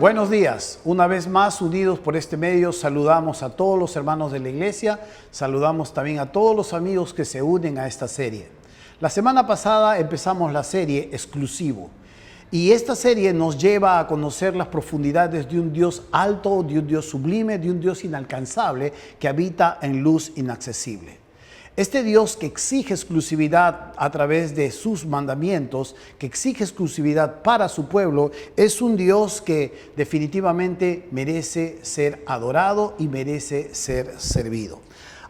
Buenos días, una vez más unidos por este medio, saludamos a todos los hermanos de la iglesia, saludamos también a todos los amigos que se unen a esta serie. La semana pasada empezamos la serie Exclusivo y esta serie nos lleva a conocer las profundidades de un Dios alto, de un Dios sublime, de un Dios inalcanzable que habita en luz inaccesible. Este Dios que exige exclusividad a través de sus mandamientos, que exige exclusividad para su pueblo, es un Dios que definitivamente merece ser adorado y merece ser servido.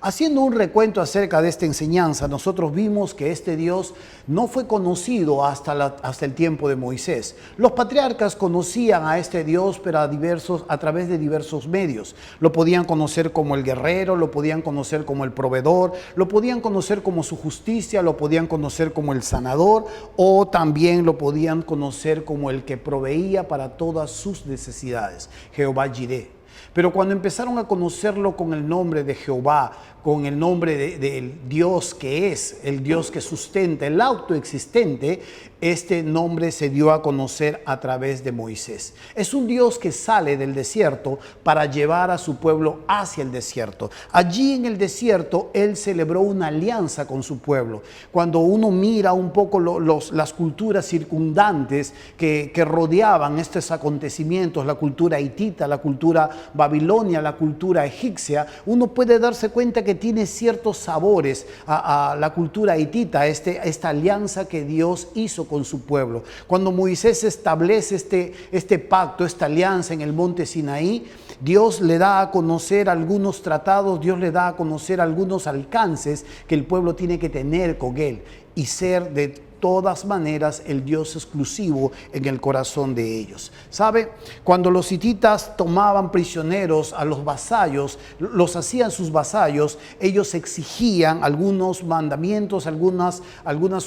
Haciendo un recuento acerca de esta enseñanza, nosotros vimos que este Dios no fue conocido hasta el tiempo de Moisés. Los patriarcas conocían a este Dios, pero a través de diversos medios. Lo podían conocer como el guerrero, lo podían conocer como el proveedor, lo podían conocer como su justicia, lo podían conocer como el sanador, o también lo podían conocer como el que proveía para todas sus necesidades, Jehová Jireh. Pero cuando empezaron a conocerlo con el nombre de Jehová, con el nombre del Dios que es, el Dios que sustenta, el autoexistente, este nombre se dio a conocer a través de Moisés. Es un Dios que sale del desierto para llevar a su pueblo hacia el desierto. Allí en el desierto, Él celebró una alianza con su pueblo. Cuando uno mira un poco las culturas circundantes que rodeaban estos acontecimientos, la cultura hitita, la cultura babilonia, la cultura egipcia, uno puede darse cuenta que tiene ciertos sabores a la cultura hitita, esta alianza que Dios hizo con su pueblo. Cuando Moisés establece este pacto, esta alianza en el monte Sinaí, Dios le da a conocer algunos tratados, Dios le da a conocer algunos alcances que el pueblo tiene que tener con Él y ser de todas maneras el Dios exclusivo en el corazón de ellos. ¿Sabe? Cuando los hititas tomaban prisioneros a los vasallos, los hacían sus vasallos, ellos exigían algunos mandamientos, algunas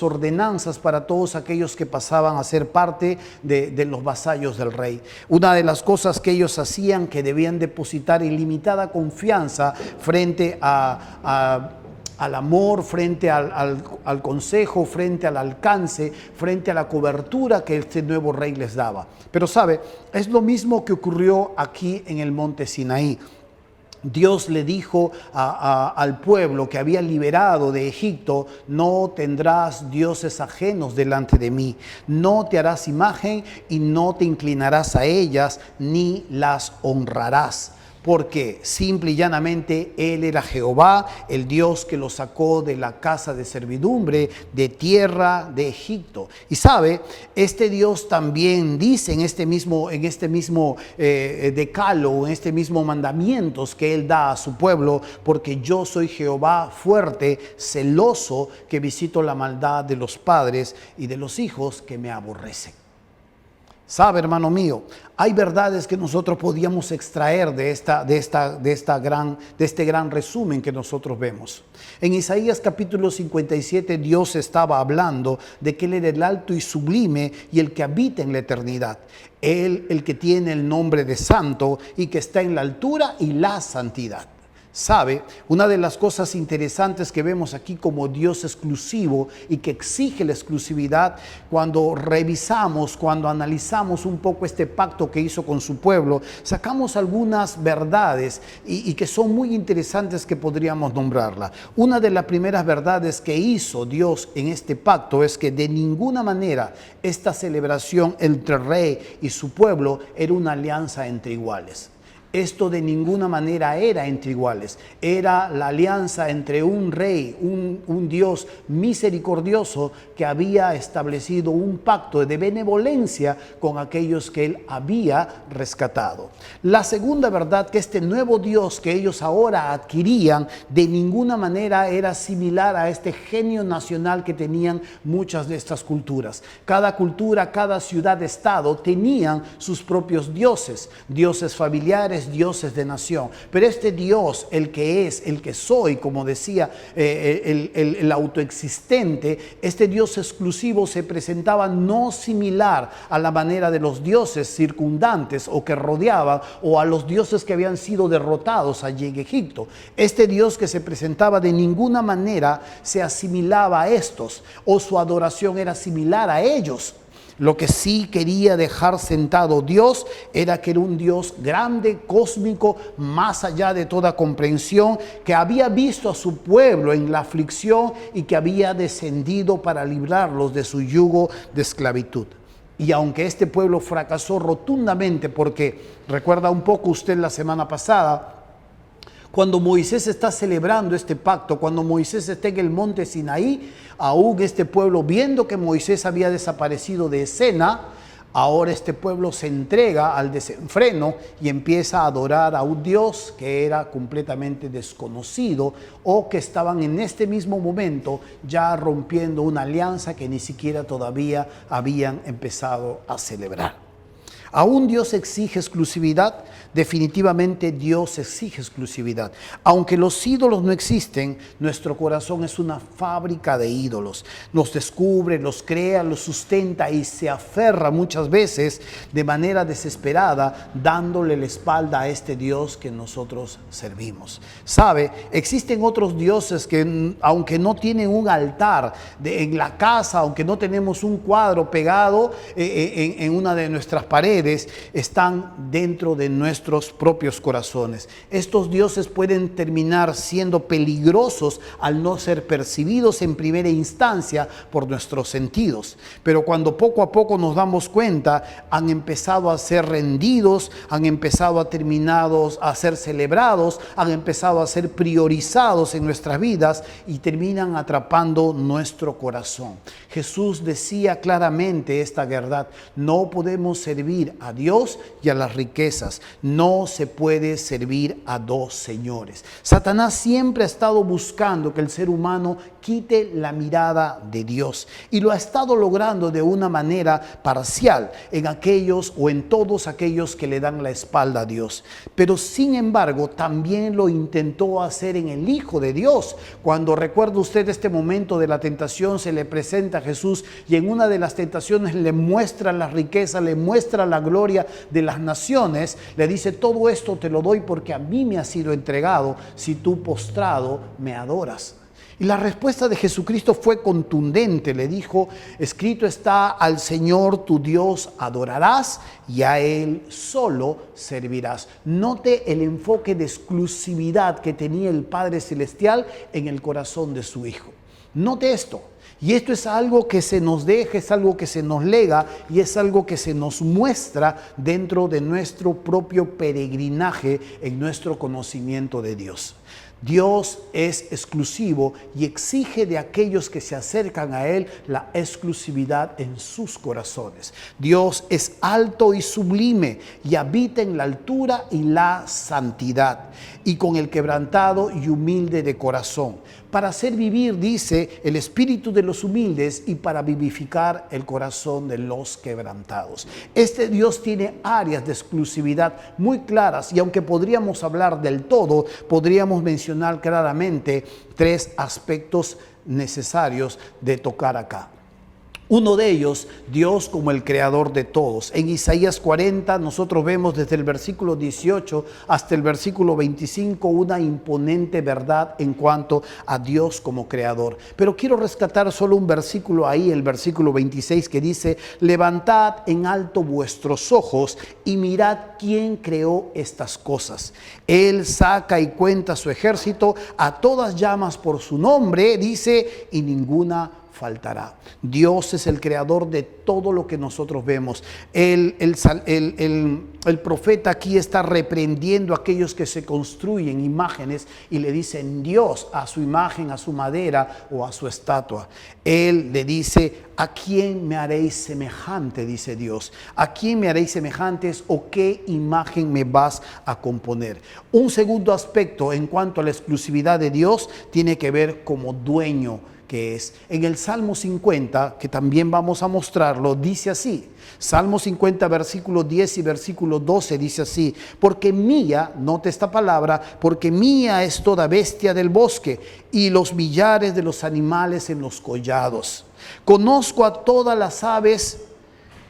ordenanzas para todos aquellos que pasaban a ser parte de los vasallos del rey. Una de las cosas que ellos hacían, que debían depositar ilimitada confianza frente al amor, frente al consejo, frente al alcance, frente a la cobertura que este nuevo rey les daba. Pero sabe, es lo mismo que ocurrió aquí en el monte Sinaí. Dios le dijo al pueblo que había liberado de Egipto: no tendrás dioses ajenos delante de mí, no te harás imagen y no te inclinarás a ellas ni las honrarás. Porque simple y llanamente Él era Jehová, el Dios que los sacó de la casa de servidumbre, de tierra de Egipto. Y sabe, este Dios también dice en este mismo decálogo, en este mismo mandamientos que Él da a su pueblo: porque yo soy Jehová fuerte, celoso, que visito la maldad de los padres y de los hijos que me aborrecen. Sabe, hermano mío, hay verdades que nosotros podíamos extraer de este gran resumen que nosotros vemos. En Isaías capítulo 57, Dios estaba hablando de que Él era el alto y sublime y el que habita en la eternidad. Él, el que tiene el nombre de santo y que está en la altura y la santidad. ¿Sabe? Una de las cosas interesantes que vemos aquí como Dios exclusivo y que exige la exclusividad, cuando revisamos, cuando analizamos un poco este pacto que hizo con su pueblo, sacamos algunas verdades y que son muy interesantes que podríamos nombrarla. Una de las primeras verdades que hizo Dios en este pacto es que de ninguna manera esta celebración entre el rey y su pueblo era una alianza entre iguales. Esto de ninguna manera era entre iguales, era la alianza entre un rey, un Dios misericordioso que había establecido un pacto de benevolencia con aquellos que Él había rescatado. La segunda verdad, que este nuevo Dios que ellos ahora adquirían de ninguna manera era similar a este genio nacional que tenían muchas de estas culturas. Cada cultura, cada ciudad-estado tenían sus propios dioses, dioses familiares, dioses de nación, pero este Dios, el que es, el que soy, como decía el autoexistente, este Dios exclusivo se presentaba no similar a la manera de los dioses circundantes o que rodeaban, o a los dioses que habían sido derrotados allí en Egipto. Este Dios que se presentaba de ninguna manera se asimilaba a estos, o su adoración era similar a ellos. Lo que sí quería dejar sentado Dios era que era un Dios grande, cósmico, más allá de toda comprensión, que había visto a su pueblo en la aflicción y que había descendido para librarlos de su yugo de esclavitud. Y aunque este pueblo fracasó rotundamente, porque recuerda un poco usted la semana pasada, cuando Moisés está celebrando este pacto, cuando Moisés está en el monte Sinaí, aún este pueblo, viendo que Moisés había desaparecido de escena, ahora este pueblo se entrega al desenfreno y empieza a adorar a un Dios que era completamente desconocido, o que estaban en este mismo momento ya rompiendo una alianza que ni siquiera todavía habían empezado a celebrar. ¿Aún Dios exige exclusividad? Definitivamente Dios exige exclusividad. Aunque los ídolos no existen, nuestro corazón es una fábrica de ídolos. Los descubre, los crea, los sustenta y se aferra muchas veces de manera desesperada, dándole la espalda a este Dios que nosotros servimos. ¿Sabe? Existen otros dioses que, aunque no tienen un altar en la casa, aunque no tenemos un cuadro pegado en una de nuestras paredes, están dentro de nuestros propios corazones. Estos dioses pueden terminar siendo peligrosos al no ser percibidos en primera instancia por nuestros sentidos, pero cuando poco a poco nos damos cuenta, han empezado a ser rendidos, han empezado a ser celebrados, han empezado a ser priorizados en nuestras vidas y terminan atrapando nuestro corazón. Jesús decía claramente esta verdad: no podemos servir a Dios y a las riquezas. No se puede servir a dos señores. Satanás siempre ha estado buscando que el ser humano quite la mirada de Dios, y lo ha estado logrando de una manera parcial en aquellos o en todos aquellos que le dan la espalda a Dios. Pero sin embargo también lo intentó hacer en el Hijo de Dios. Cuando recuerda usted este momento de la tentación, se le presenta a Jesús y en una de las tentaciones le muestra la riqueza, le muestra la gloria de las naciones, le dice: todo esto te lo doy porque a mí me ha sido entregado si tú postrado me adoras. Y la respuesta de Jesucristo fue contundente. Le dijo: escrito está, al Señor tu Dios adorarás y a Él solo servirás. Note el enfoque de exclusividad que tenía el Padre Celestial en el corazón de su Hijo. Note esto. Y esto es algo que se nos deja, es algo que se nos lega y es algo que se nos muestra dentro de nuestro propio peregrinaje en nuestro conocimiento de Dios. Dios es exclusivo y exige de aquellos que se acercan a Él la exclusividad en sus corazones. Dios es alto y sublime y habita en la altura y la santidad, y con el quebrantado y humilde de corazón, para hacer vivir, dice, el espíritu de los humildes y para vivificar el corazón de los quebrantados. Este Dios tiene áreas de exclusividad muy claras, y aunque podríamos hablar del todo, podríamos mencionar claramente tres aspectos necesarios de tocar acá. Uno de ellos, Dios como el creador de todos. En Isaías 40 nosotros vemos desde el versículo 18 hasta el versículo 25 una imponente verdad en cuanto a Dios como creador. Pero quiero rescatar solo un versículo ahí, el versículo 26, que dice: levantad en alto vuestros ojos y mirad quién creó estas cosas. Él saca y cuenta su ejército, a todas llamas por su nombre, dice, y ninguna faltará. Dios es el creador de todo lo que nosotros vemos. El profeta aquí está reprendiendo a aquellos que se construyen imágenes y le dicen Dios a su imagen, a su madera o a su estatua. Él le dice: ¿a quién me haréis semejante? Dice Dios. ¿A quién me haréis semejantes o qué imagen me vas a componer? Un segundo aspecto en cuanto a la exclusividad de Dios tiene que ver como dueño que es. En el Salmo 50, que también vamos a mostrarlo, dice así. Salmo 50, versículo 10 y versículo 12 dice así: porque mía, note esta palabra, porque mía es toda bestia del bosque y los millares de los animales en los collados. Conozco a todas las aves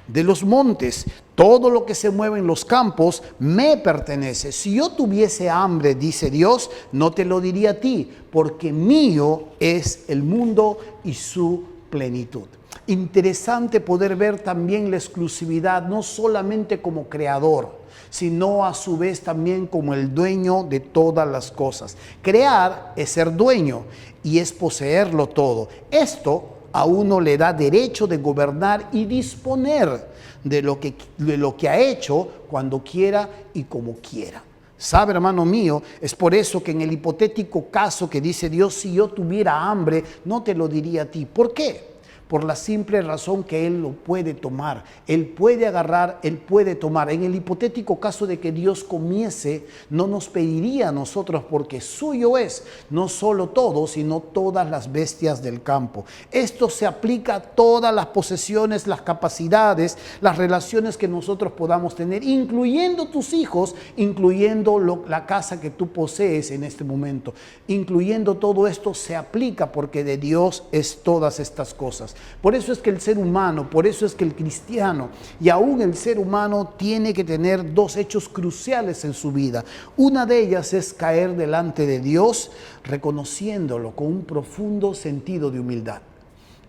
de los montes, todo lo que se mueve en los campos me pertenece. Si yo tuviese hambre, dice Dios, no te lo diría a ti, porque mío es el mundo y su plenitud. Interesante poder ver también la exclusividad, no solamente como creador, sino a su vez también como el dueño de todas las cosas. Crear es ser dueño y es poseerlo todo. Esto a uno le da derecho de gobernar y disponer de lo que ha hecho cuando quiera y como quiera. ¿Sabe, hermano mío? Es por eso que en el hipotético caso que dice Dios, si yo tuviera hambre, no te lo diría a ti. ¿Por qué? Por la simple razón que Él lo puede tomar, Él puede agarrar, Él puede tomar. En el hipotético caso de que Dios comiese, no nos pediría a nosotros, porque suyo es no solo todo, sino todas las bestias del campo. Esto se aplica a todas las posesiones, las capacidades, las relaciones que nosotros podamos tener, incluyendo tus hijos, incluyendo la casa que tú posees en este momento, incluyendo todo esto se aplica porque de Dios es todas estas cosas. Por eso es que el ser humano, por eso es que el cristiano y aún el ser humano tiene que tener dos hechos cruciales en su vida. Una de ellas es caer delante de Dios reconociéndolo con un profundo sentido de humildad.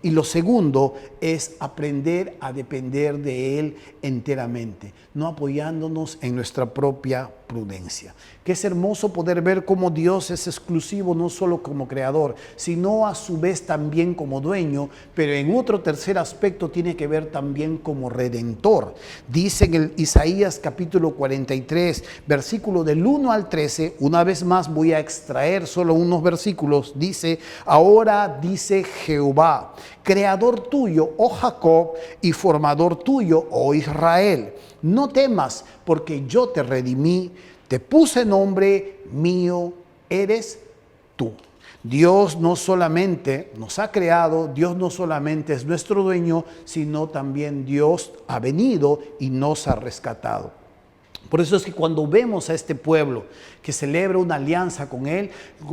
Y lo segundo es aprender a depender de Él enteramente, no apoyándonos en nuestra propia prudencia. Que es hermoso poder ver cómo Dios es exclusivo no solo como creador, sino a su vez también como dueño, pero en otro tercer aspecto tiene que ver también como redentor. Dice en el Isaías capítulo 43, versículo del 1 al 13, una vez más voy a extraer solo unos versículos, dice: ahora dice Jehová, creador tuyo, oh Jacob, y formador tuyo, oh Israel, no temas, porque yo te redimí, te puse nombre, mío eres tú. Dios no solamente nos ha creado, Dios no solamente es nuestro dueño, sino también Dios ha venido y nos ha rescatado. Por eso es que cuando vemos a este pueblo que celebra una alianza con Él,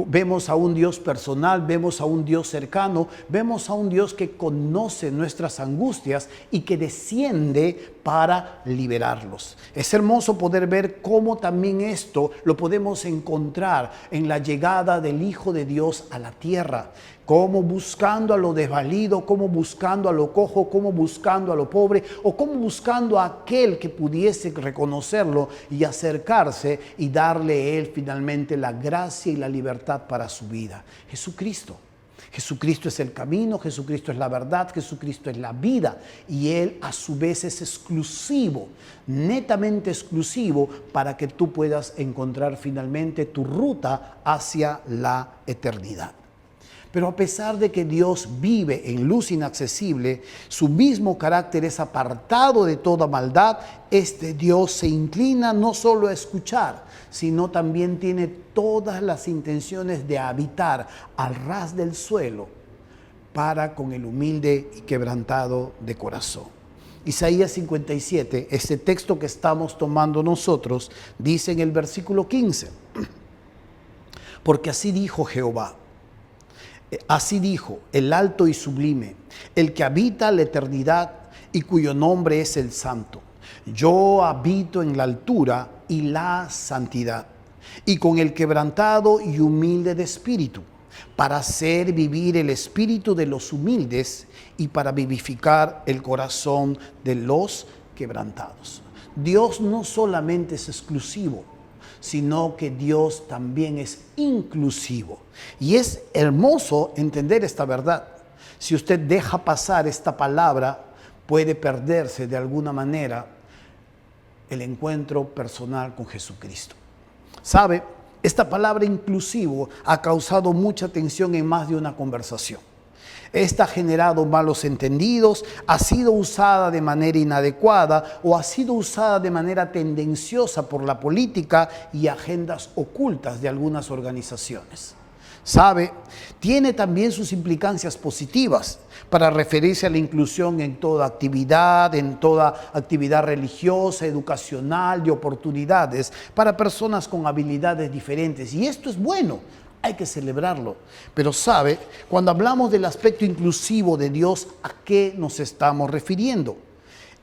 vemos a un Dios personal, vemos a un Dios cercano, vemos a un Dios que conoce nuestras angustias y que desciende para liberarlos. Es hermoso poder ver cómo también esto lo podemos encontrar en la llegada del Hijo de Dios a la tierra. Como buscando a lo desvalido, como buscando a lo cojo, como buscando a lo pobre, o como buscando a aquel que pudiese reconocerlo y acercarse y darle a él finalmente la gracia y la libertad para su vida. Jesucristo. Jesucristo es el camino, Jesucristo es la verdad, Jesucristo es la vida, y Él a su vez es exclusivo, netamente exclusivo, para que tú puedas encontrar finalmente tu ruta hacia la eternidad. Pero a pesar de que Dios vive en luz inaccesible, su mismo carácter es apartado de toda maldad. Este Dios se inclina no solo a escuchar, sino también tiene todas las intenciones de habitar al ras del suelo para con el humilde y quebrantado de corazón. Isaías 57, este texto que estamos tomando nosotros, dice en el versículo 15, porque así dijo Jehová. Así dijo el alto y sublime, el que habita la eternidad y cuyo nombre es el Santo. Yo habito en la altura y la santidad, y con el quebrantado y humilde de espíritu, para hacer vivir el espíritu de los humildes y para vivificar el corazón de los quebrantados. Dios no solamente es exclusivo, sino que Dios también es inclusivo. Y es hermoso entender esta verdad. Si usted deja pasar esta palabra, puede perderse de alguna manera el encuentro personal con Jesucristo. ¿Sabe? Esta palabra inclusivo ha causado mucha tensión en más de una conversación. Esta ha generado malos entendidos, ha sido usada de manera inadecuada o ha sido usada de manera tendenciosa por la política y agendas ocultas de algunas organizaciones. ¿Sabe? Tiene también sus implicancias positivas para referirse a la inclusión en toda actividad religiosa, educacional, de oportunidades para personas con habilidades diferentes. Y esto es bueno. Hay que celebrarlo. Pero sabe, cuando hablamos del aspecto inclusivo de Dios, ¿a qué nos estamos refiriendo?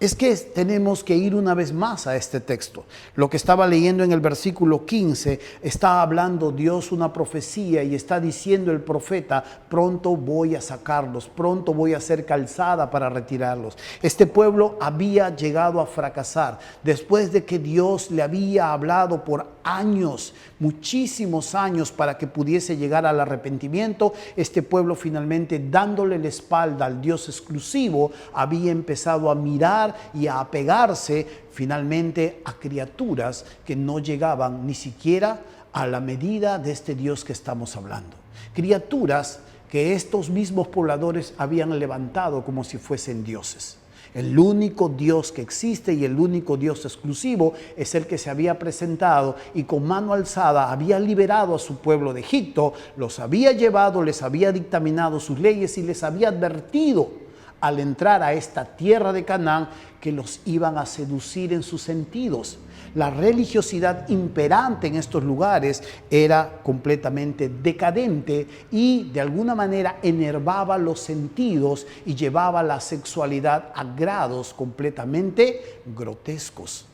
es que tenemos que ir una vez más a este texto. Lo que estaba leyendo en el versículo 15, está hablando Dios una profecía y está diciendo el profeta, pronto voy a sacarlos, pronto voy a hacer calzada para retirarlos. Este pueblo había llegado a fracasar después de que Dios le había hablado por años, muchísimos años, para que pudiese llegar al arrepentimiento. Este pueblo finalmente, dándole la espalda al Dios exclusivo, había empezado a mirar y a apegarse finalmente a criaturas que no llegaban ni siquiera a la medida de este Dios que estamos hablando. Criaturas que estos mismos pobladores habían levantado como si fuesen dioses. El único Dios que existe y el único Dios exclusivo es el que se había presentado y con mano alzada había liberado a su pueblo de Egipto, los había llevado, les había dictaminado sus leyes y les había advertido al entrar a esta tierra de Canaán que los iban a seducir en sus sentidos. La religiosidad imperante en estos lugares era completamente decadente y de alguna manera enervaba los sentidos y llevaba la sexualidad a grados completamente grotescos.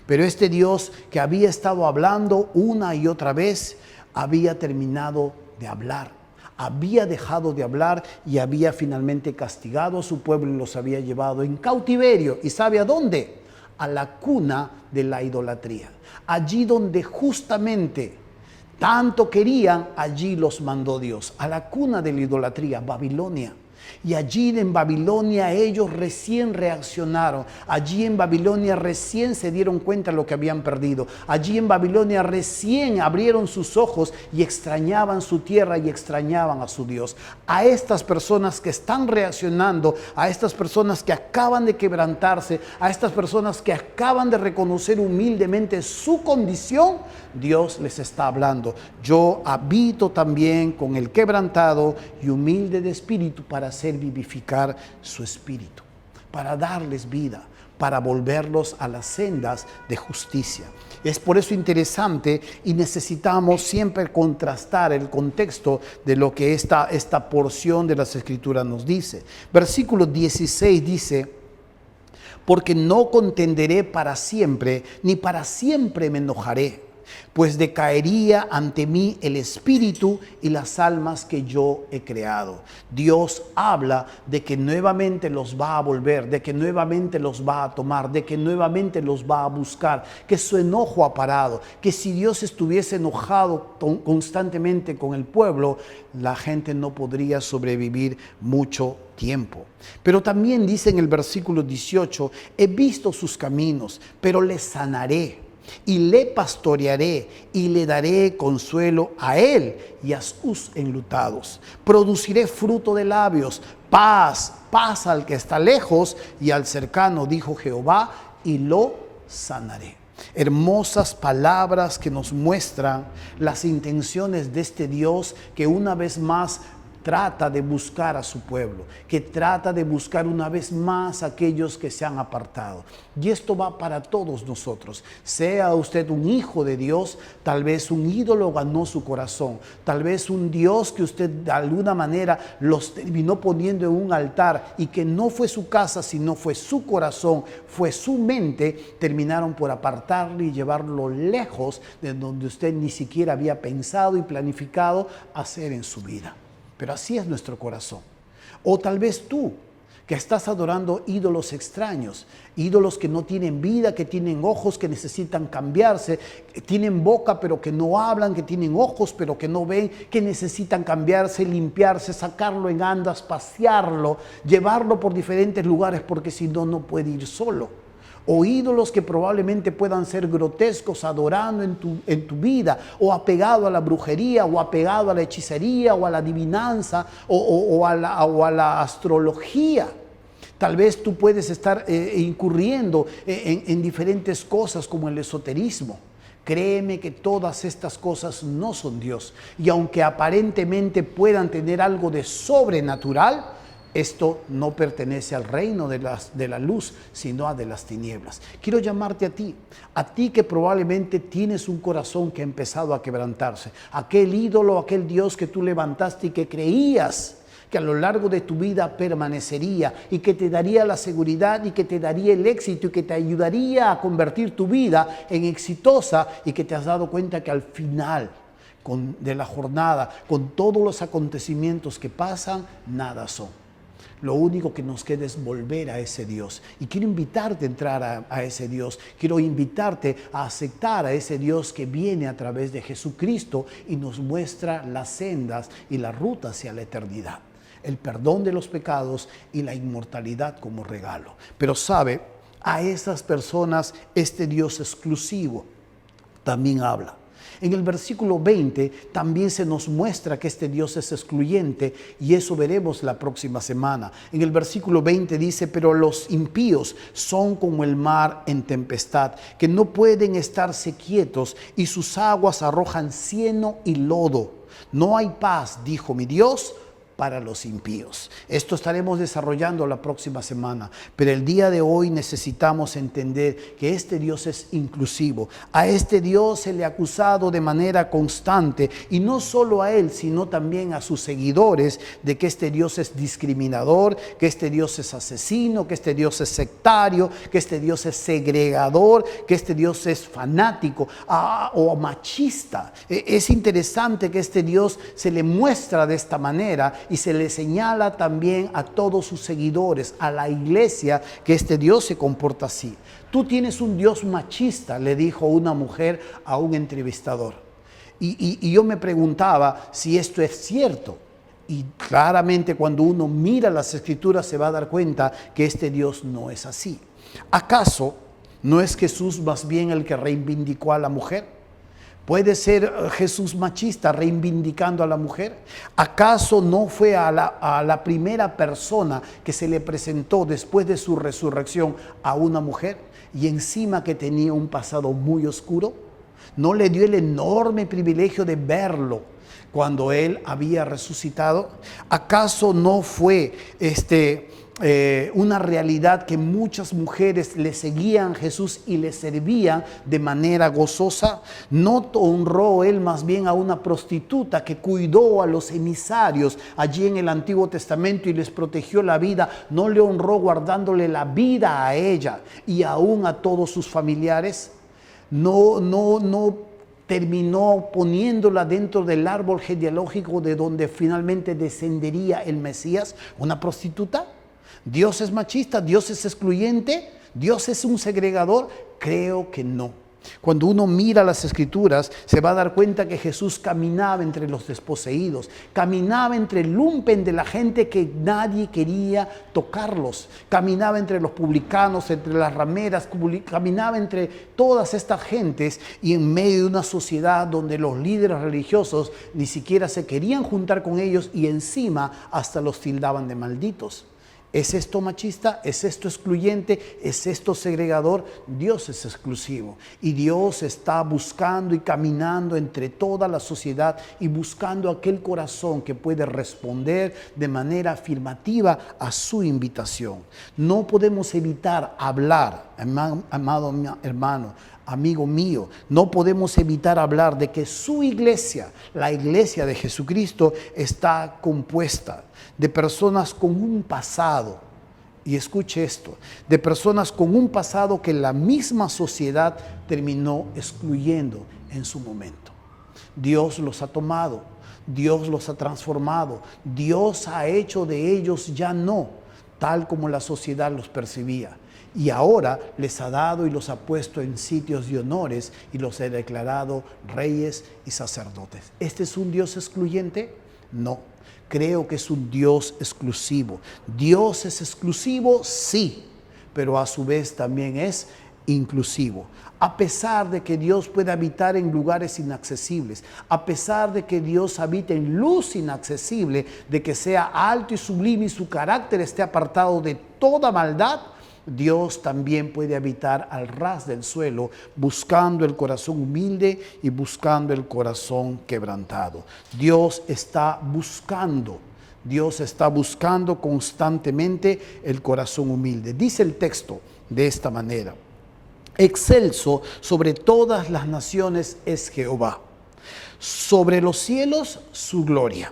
Pero este Dios que había estado hablando una y otra vez había terminado de hablar. Había dejado de hablar y había finalmente castigado a su pueblo y los había llevado en cautiverio. ¿Y sabe a dónde? A la cuna de la idolatría. Allí donde justamente tanto querían, allí los mandó Dios. A la cuna de la idolatría, Babilonia. Y allí en Babilonia ellos recién reaccionaron. Allí en Babilonia recién se dieron cuenta de lo que habían perdido. Allí en Babilonia recién abrieron sus ojos y extrañaban su tierra y extrañaban a su Dios. A estas personas que están reaccionando, a estas personas que acaban de quebrantarse, a estas personas que acaban de reconocer humildemente su condición, Dios les está hablando. Yo habito también con el quebrantado y humilde de espíritu para hacer vivificar su espíritu, para darles vida, para volverlos a las sendas de justicia. Es por eso interesante y necesitamos siempre contrastar el contexto de lo que esta porción de las Escrituras nos dice. Versículo 16 dice: porque no contenderé para siempre, ni para siempre me enojaré, pues decaería ante mí el espíritu y las almas que yo he creado. Dios habla de que nuevamente los va a volver, de que nuevamente los va a tomar, de que nuevamente los va a buscar, que su enojo ha parado, que si Dios estuviese enojado constantemente con el pueblo, la gente no podría sobrevivir mucho tiempo. Pero también dice en el versículo 18: he visto sus caminos, pero les sanaré. Y le pastorearé y le daré consuelo a él y a sus enlutados. Produciré fruto de labios, paz, paz al que está lejos y al cercano, dijo Jehová, y lo sanaré. Hermosas palabras que nos muestran las intenciones de este Dios que una vez más trata de buscar a su pueblo, que trata de buscar una vez más a aquellos que se han apartado. Y esto va para todos nosotros. Sea usted un hijo de Dios, tal vez un ídolo ganó su corazón, tal vez un Dios que usted de alguna manera los terminó poniendo en un altar y que no fue su casa, sino fue su corazón, fue su mente, terminaron por apartarlo y llevarlo lejos de donde usted ni siquiera había pensado y planificado hacer en su vida. Pero así es nuestro corazón. O tal vez tú, que estás adorando ídolos extraños, ídolos que no tienen vida, que tienen ojos, que necesitan cambiarse, que tienen boca pero que no hablan, que tienen ojos pero que no ven, que necesitan cambiarse, limpiarse, sacarlo en andas, pasearlo, llevarlo por diferentes lugares porque si no, no puede ir solo. O ídolos que probablemente puedan ser grotescos adorando en tu vida, o apegado a la brujería, o apegado a la hechicería, o a la adivinanza, o a la astrología. Tal vez tú puedes estar incurriendo en diferentes cosas como el esoterismo. Créeme que todas estas cosas no son Dios. Y aunque aparentemente puedan tener algo de sobrenatural, esto no pertenece al reino de la luz, sino a de las tinieblas. Quiero llamarte a ti que probablemente tienes un corazón que ha empezado a quebrantarse. Aquel ídolo, aquel Dios que tú levantaste y que creías que a lo largo de tu vida permanecería y que te daría la seguridad y que te daría el éxito y que te ayudaría a convertir tu vida en exitosa, y que te has dado cuenta que al final de la jornada, con todos los acontecimientos que pasan, nada son. Lo único que nos queda es volver a ese Dios. Y quiero invitarte a entrar a ese Dios. Quiero invitarte a aceptar a ese Dios que viene a través de Jesucristo y nos muestra las sendas y la ruta hacia la eternidad. El perdón de los pecados y la inmortalidad como regalo. Pero sabe, a esas personas este Dios exclusivo también habla. En el versículo 20 también se nos muestra que este Dios es excluyente, y eso veremos la próxima semana. En el versículo 20 dice: pero los impíos son como el mar en tempestad, que no pueden estarse quietos, y sus aguas arrojan cieno y lodo. No hay paz, dijo mi Dios, para los impíos. Esto estaremos desarrollando la próxima semana, pero el día de hoy necesitamos entender que este Dios es inclusivo. A este Dios se le ha acusado de manera constante, y no solo a él, sino también a sus seguidores, de que este Dios es discriminador, que este Dios es asesino, que este Dios es sectario, que este Dios es segregador, que este Dios es fanático o machista. Es interesante que este Dios se le muestra de esta manera, y se le señala también a todos sus seguidores, a la iglesia, que este Dios se comporta así. Tú tienes un Dios machista, le dijo una mujer a un entrevistador. Y yo me preguntaba si esto es cierto. Y claramente cuando uno mira las Escrituras se va a dar cuenta que este Dios no es así. ¿Acaso no es Jesús más bien el que reivindicó a la mujer? ¿Puede ser Jesús machista reivindicando a la mujer? ¿Acaso no fue a la primera persona que se le presentó después de su resurrección a una mujer, y encima que tenía un pasado muy oscuro? ¿No le dio el enorme privilegio de verlo cuando él había resucitado? ¿Acaso no fue una realidad que muchas mujeres le seguían a Jesús y le servían de manera gozosa? ¿No honró él más bien a una prostituta que cuidó a los emisarios allí en el Antiguo Testamento y les protegió la vida? ¿No le honró guardándole la vida a ella y aún a todos sus familiares? No terminó poniéndola dentro del árbol genealógico de donde finalmente descendería el Mesías, una prostituta. ¿Dios es machista? ¿Dios es excluyente? ¿Dios es un segregador? Creo que no. Cuando uno mira las Escrituras, se va a dar cuenta que Jesús caminaba entre los desposeídos, caminaba entre el lumpen de la gente que nadie quería tocarlos, caminaba entre los publicanos, entre las rameras, caminaba entre todas estas gentes, y en medio de una sociedad donde los líderes religiosos ni siquiera se querían juntar con ellos, y encima hasta los tildaban de malditos. ¿Es esto machista? ¿Es esto excluyente? ¿Es esto segregador? Dios es exclusivo, y Dios está buscando y caminando entre toda la sociedad y buscando aquel corazón que puede responder de manera afirmativa a su invitación. No podemos evitar hablar, amado hermano, amigo mío, no podemos evitar hablar de que su iglesia, la iglesia de Jesucristo, está compuesta de personas con un pasado, y escuche esto, de personas con un pasado que la misma sociedad terminó excluyendo en su momento. Dios los ha tomado, Dios los ha transformado, Dios ha hecho de ellos ya no tal como la sociedad los percibía. Y ahora les ha dado y los ha puesto en sitios de honores y los ha declarado reyes y sacerdotes. ¿Este es un Dios excluyente? No, creo que es un Dios exclusivo. ¿Dios es exclusivo? Sí, pero a su vez también es inclusivo. A pesar de que Dios puede habitar en lugares inaccesibles, a pesar de que Dios habita en luz inaccesible, de que sea alto y sublime y su carácter esté apartado de toda maldad, Dios también puede habitar al ras del suelo, buscando el corazón humilde y buscando el corazón quebrantado. Dios está buscando constantemente el corazón humilde. Dice el texto de esta manera: excelso sobre todas las naciones es Jehová, sobre los cielos su gloria.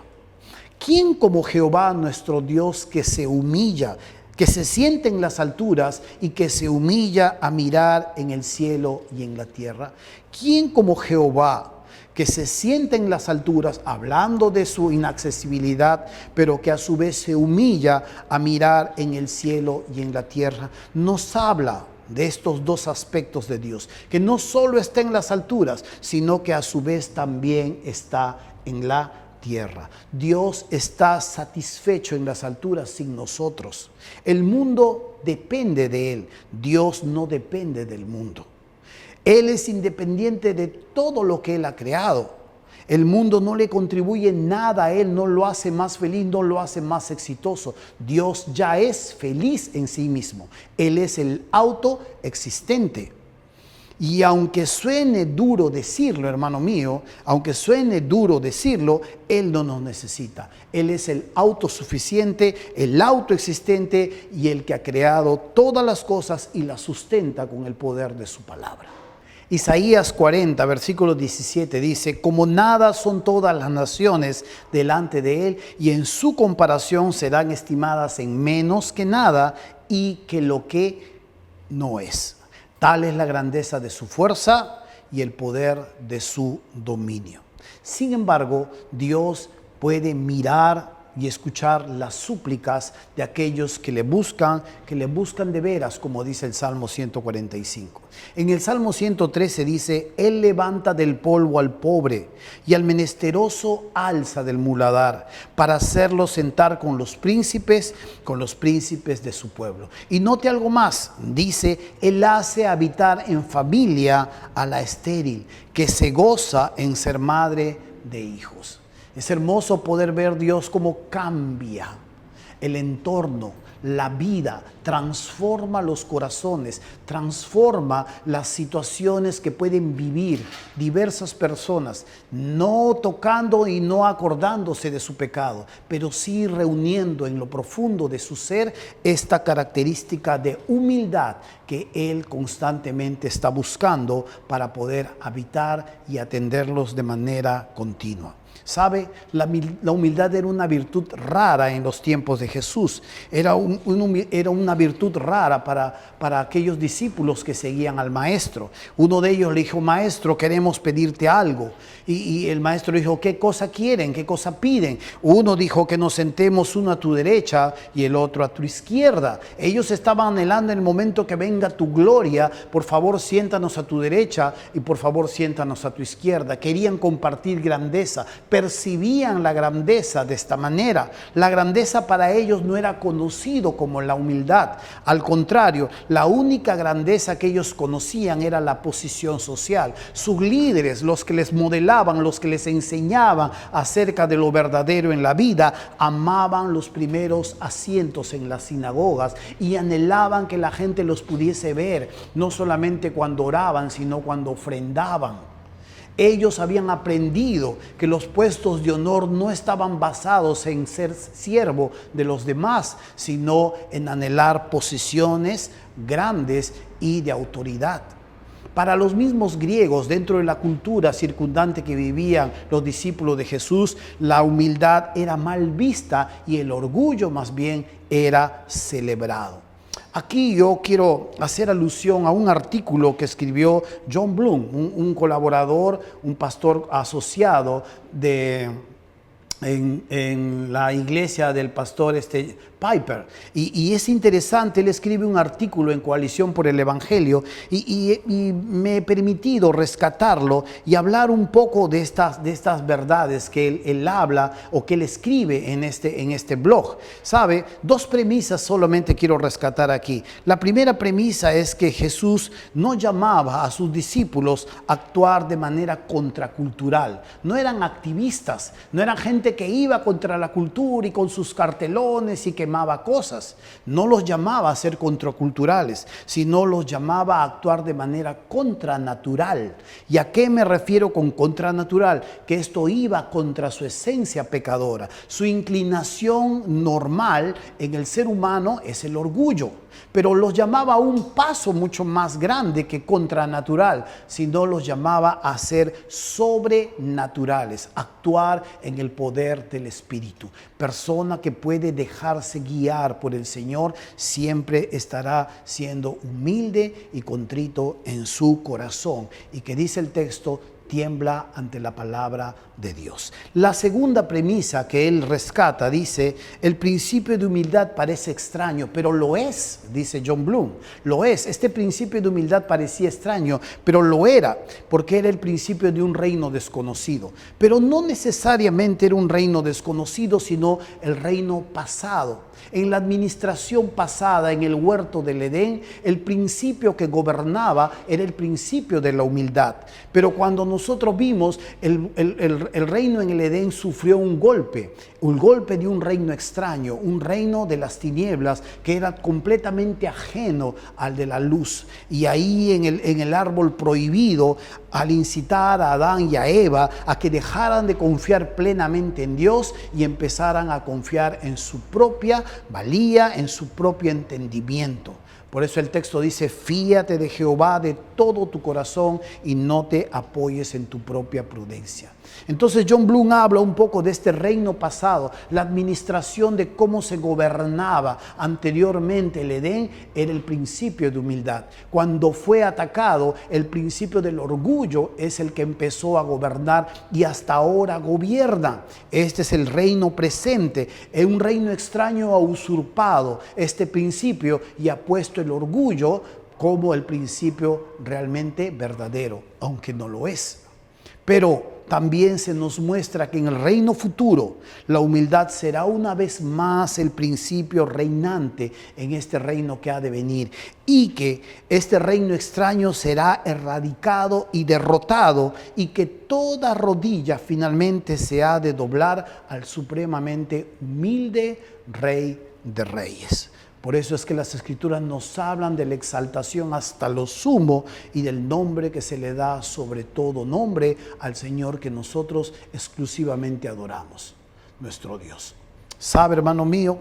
¿Quién como Jehová nuestro Dios que se humilla, que se siente en las alturas y que se humilla a mirar en el cielo y en la tierra? ¿Quién como Jehová que se sienta en las alturas, hablando de su inaccesibilidad, pero que a su vez se humilla a mirar en el cielo y en la tierra? Nos habla de estos dos aspectos de Dios, que no solo está en las alturas, sino que a su vez también está en la tierra. Dios está satisfecho en las alturas sin nosotros. El mundo depende de Él, Dios no depende del mundo. Él es independiente de todo lo que Él ha creado. El mundo no le contribuye nada a Él, no lo hace más feliz, no lo hace más exitoso. Dios ya es feliz en sí mismo. Él es el autoexistente. Y aunque suene duro decirlo, hermano mío, aunque suene duro decirlo, Él no nos necesita. Él es el autosuficiente, el autoexistente y el que ha creado todas las cosas y las sustenta con el poder de su palabra. Isaías 40, versículo 17 dice: como nada son todas las naciones delante de Él, y en su comparación serán estimadas en menos que nada y que lo que no es. Tal es la grandeza de su fuerza y el poder de su dominio. Sin embargo, Dios puede mirar y escuchar las súplicas de aquellos que le buscan de veras, como dice el Salmo 145. En el Salmo 113 dice: Él levanta del polvo al pobre y al menesteroso alza del muladar, para hacerlo sentar con los príncipes de su pueblo. Y note algo más, dice: Él hace habitar en familia a la estéril, que se goza en ser madre de hijos. Es hermoso poder ver Dios cómo cambia el entorno, la vida, transforma los corazones, transforma las situaciones que pueden vivir diversas personas, no tocando y no acordándose de su pecado, pero sí reuniendo en lo profundo de su ser esta característica de humildad que Él constantemente está buscando para poder habitar y atenderlos de manera continua. ¿Sabe? La humildad era una virtud rara en los tiempos de Jesús. Era una virtud rara para aquellos discípulos que seguían al maestro. Uno de ellos le dijo: maestro, queremos pedirte algo. Y el maestro dijo: ¿qué cosa quieren? ¿Qué cosa piden? Uno dijo: que nos sentemos uno a tu derecha y el otro a tu izquierda. Ellos estaban anhelando en el momento que venga tu gloria: por favor siéntanos a tu derecha y por favor siéntanos a tu izquierda. Querían compartir grandeza, percibían la grandeza de esta manera. La grandeza para ellos no era conocido como la humildad. Al contrario, la única grandeza que ellos conocían era la posición social. Sus líderes, los que les modelaban, los que les enseñaban acerca de lo verdadero en la vida, amaban los primeros asientos en las sinagogas y anhelaban que la gente los pudiese ver, no solamente cuando oraban, sino cuando ofrendaban. Ellos habían aprendido que los puestos de honor no estaban basados en ser siervo de los demás, sino en anhelar posiciones grandes y de autoridad. Para los mismos griegos, dentro de la cultura circundante que vivían los discípulos de Jesús, la humildad era mal vista y el orgullo más bien era celebrado. Aquí yo quiero hacer alusión a un artículo que escribió John Bloom, un colaborador, un pastor asociado en la iglesia del pastor Piper. Y es interesante, él escribe un artículo en Coalición por el Evangelio y me he permitido rescatarlo y hablar un poco de estas verdades que él habla o que él escribe en este blog. ¿Sabe? Dos premisas solamente quiero rescatar aquí. La primera premisa es que Jesús no llamaba a sus discípulos a actuar de manera contracultural. No eran activistas, no eran gente que iba contra la cultura y con sus cartelones y quemaba cosas. No los llamaba a ser contraculturales, sino los llamaba a actuar de manera contranatural. ¿Y a qué me refiero con contranatural? Que esto iba contra su esencia pecadora. Su inclinación normal en el ser humano es el orgullo, pero los llamaba a un paso mucho más grande que contranatural, sino los llamaba a ser sobrenaturales, actuar en el poder poder del Espíritu. Persona que puede dejarse guiar por el Señor siempre estará siendo humilde y contrito en su corazón. Y que dice el texto, tiembla ante la palabra de Dios. La segunda premisa que él rescata dice, el principio de humildad parece extraño, pero lo es, dice John Bloom, lo es. Este principio de humildad parecía extraño, pero lo era, porque era el principio de un reino desconocido. Pero no necesariamente era un reino desconocido, sino el reino pasado. En la administración pasada, en el huerto del Edén, el principio que gobernaba era el principio de la humildad. Pero cuando nosotros vimos, el reino en el Edén sufrió un golpe de un reino extraño, un reino de las tinieblas que era completamente ajeno al de la luz. Y ahí en el árbol prohibido, al incitar a Adán y a Eva a que dejaran de confiar plenamente en Dios y empezaran a confiar en su propia valía, en su propio entendimiento. Por eso el texto dice, fíate de Jehová de todo tu corazón y no te apoyes en tu propia prudencia. Entonces John Bloom habla un poco de este reino pasado, la administración de cómo se gobernaba anteriormente el Edén era el principio de humildad. Cuando fue atacado, el principio del orgullo es el que empezó a gobernar y hasta ahora gobierna. Este es el reino presente. Un reino extraño ha usurpado este principio y ha puesto el orgullo como el principio realmente verdadero, aunque no lo es. Pero también se nos muestra que en el reino futuro la humildad será una vez más el principio reinante en este reino que ha de venir y que este reino extraño será erradicado y derrotado y que toda rodilla finalmente se ha de doblar al supremamente humilde Rey de Reyes. Por eso es que las Escrituras nos hablan de la exaltación hasta lo sumo y del nombre que se le da sobre todo nombre al Señor que nosotros exclusivamente adoramos, nuestro Dios. ¿Sabe, hermano mío?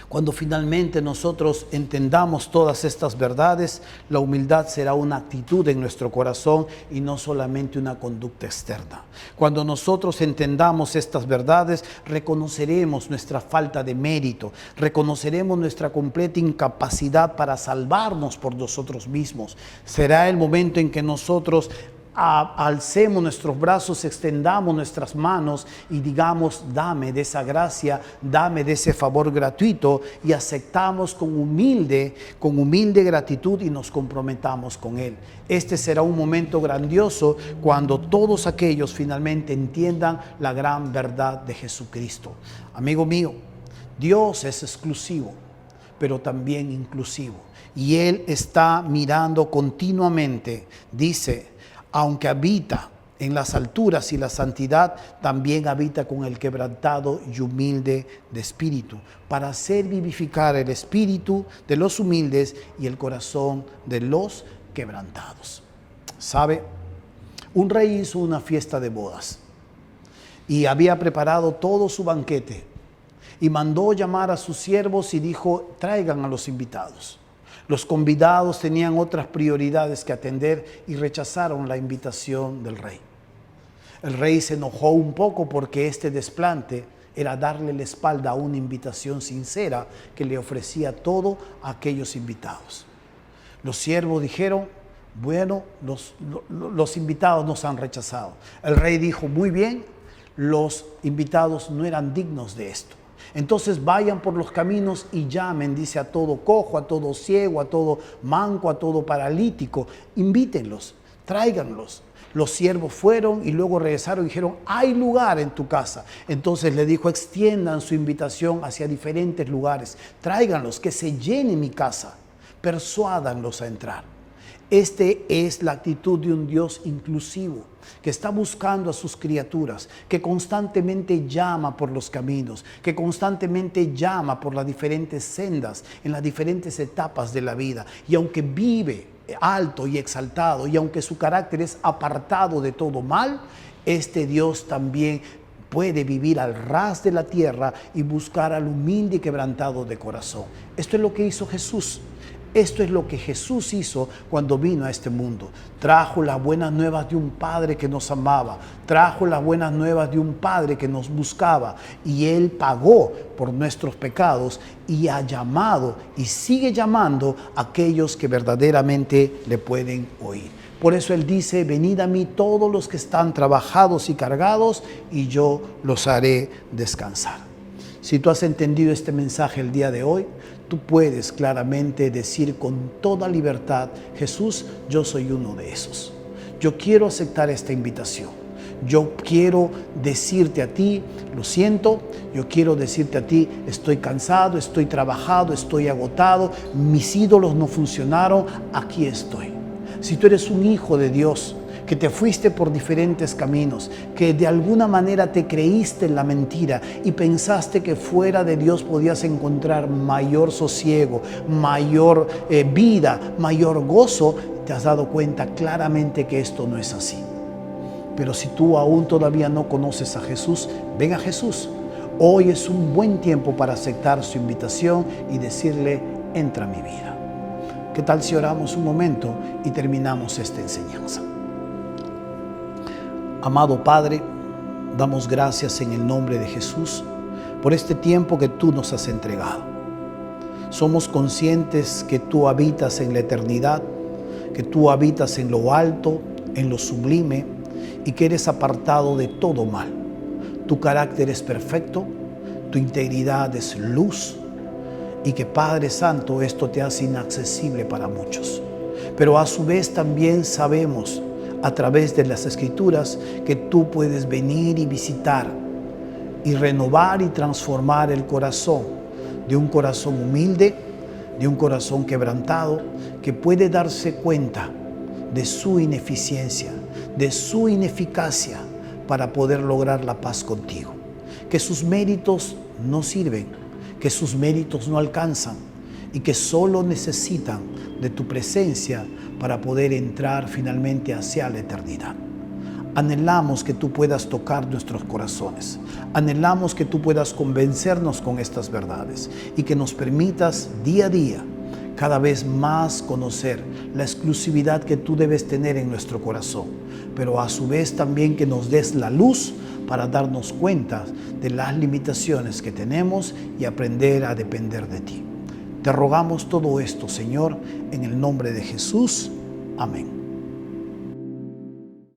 Cuando finalmente nosotros entendamos todas estas verdades, la humildad será una actitud en nuestro corazón y no solamente una conducta externa. Cuando nosotros entendamos estas verdades, reconoceremos nuestra falta de mérito, reconoceremos nuestra completa incapacidad para salvarnos por nosotros mismos. Será el momento en que nosotros alcemos nuestros brazos, extendamos nuestras manos y digamos, dame de esa gracia, dame de ese favor gratuito, y aceptamos con humilde gratitud y nos comprometamos con Él. Este será un momento grandioso cuando todos aquellos finalmente entiendan la gran verdad de Jesucristo. Amigo mío, Dios es exclusivo, pero también inclusivo, y Él está mirando continuamente. Dice, aunque habita en las alturas y la santidad, también habita con el quebrantado y humilde de espíritu, para hacer vivificar el espíritu de los humildes y el corazón de los quebrantados. ¿Sabe? Un rey hizo una fiesta de bodas y había preparado todo su banquete y mandó llamar a sus siervos y dijo, traigan a los invitados. Los convidados tenían otras prioridades que atender y rechazaron la invitación del rey. El rey se enojó un poco porque este desplante era darle la espalda a una invitación sincera que le ofrecía todo a aquellos invitados. Los siervos dijeron, bueno, los invitados nos han rechazado. El rey dijo, muy bien, los invitados no eran dignos de esto. Entonces vayan por los caminos y llamen, dice, a todo cojo, a todo ciego, a todo manco, a todo paralítico. Invítenlos, tráiganlos. Los siervos fueron y luego regresaron y dijeron, hay lugar en tu casa. Entonces le dijo, extiendan su invitación hacia diferentes lugares. Tráiganlos, que se llene mi casa. Persuádanlos a entrar. Esta es la actitud de un Dios inclusivo, que está buscando a sus criaturas, que constantemente llama por los caminos, que constantemente llama por las diferentes sendas, en las diferentes etapas de la vida. Y aunque vive alto y exaltado, y aunque su carácter es apartado de todo mal, este Dios también puede vivir al ras de la tierra y buscar al humilde y quebrantado de corazón. Esto es lo que hizo Jesús. Esto es lo que Jesús hizo cuando vino a este mundo. Trajo las buenas nuevas de un Padre que nos amaba. Trajo las buenas nuevas de un Padre que nos buscaba. Y Él pagó por nuestros pecados y ha llamado y sigue llamando a aquellos que verdaderamente le pueden oír. Por eso Él dice, venid a mí todos los que están trabajados y cargados, y yo los haré descansar. Si tú has entendido este mensaje el día de hoy, tú puedes claramente decir con toda libertad, Jesús, yo soy uno de esos. Yo quiero aceptar esta invitación. Yo quiero decirte a ti, lo siento, yo quiero decirte a ti, estoy cansado, estoy trabajado, estoy agotado, mis ídolos no funcionaron, aquí estoy. Si tú eres un hijo de Dios, que te fuiste por diferentes caminos, que de alguna manera te creíste en la mentira y pensaste que fuera de Dios podías encontrar mayor sosiego, mayor vida, mayor gozo, te has dado cuenta claramente que esto no es así. Pero si tú aún todavía no conoces a Jesús, ven a Jesús. Hoy es un buen tiempo para aceptar su invitación y decirle, entra a mi vida. ¿Qué tal si oramos un momento y terminamos esta enseñanza? Amado Padre, damos gracias en el nombre de Jesús por este tiempo que tú nos has entregado. Somos conscientes que tú habitas en la eternidad, que tú habitas en lo alto, en lo sublime, y que eres apartado de todo mal. Tu carácter es perfecto, tu integridad es luz, y que Padre Santo, esto te hace inaccesible para muchos. Pero a su vez también sabemos a través de las Escrituras que tú puedes venir y visitar y renovar y transformar el corazón de un corazón humilde, de un corazón quebrantado, que puede darse cuenta de su ineficiencia, de su ineficacia para poder lograr la paz contigo. Que sus méritos no sirven, que sus méritos no alcanzan y que solo necesitan de tu presencia para poder entrar finalmente hacia la eternidad. Anhelamos que tú puedas tocar nuestros corazones. Anhelamos que tú puedas convencernos con estas verdades y que nos permitas día a día cada vez más conocer la exclusividad que tú debes tener en nuestro corazón, pero a su vez también que nos des la luz para darnos cuenta de las limitaciones que tenemos y aprender a depender de ti. Te rogamos todo esto, Señor, en el nombre de Jesús. Amén.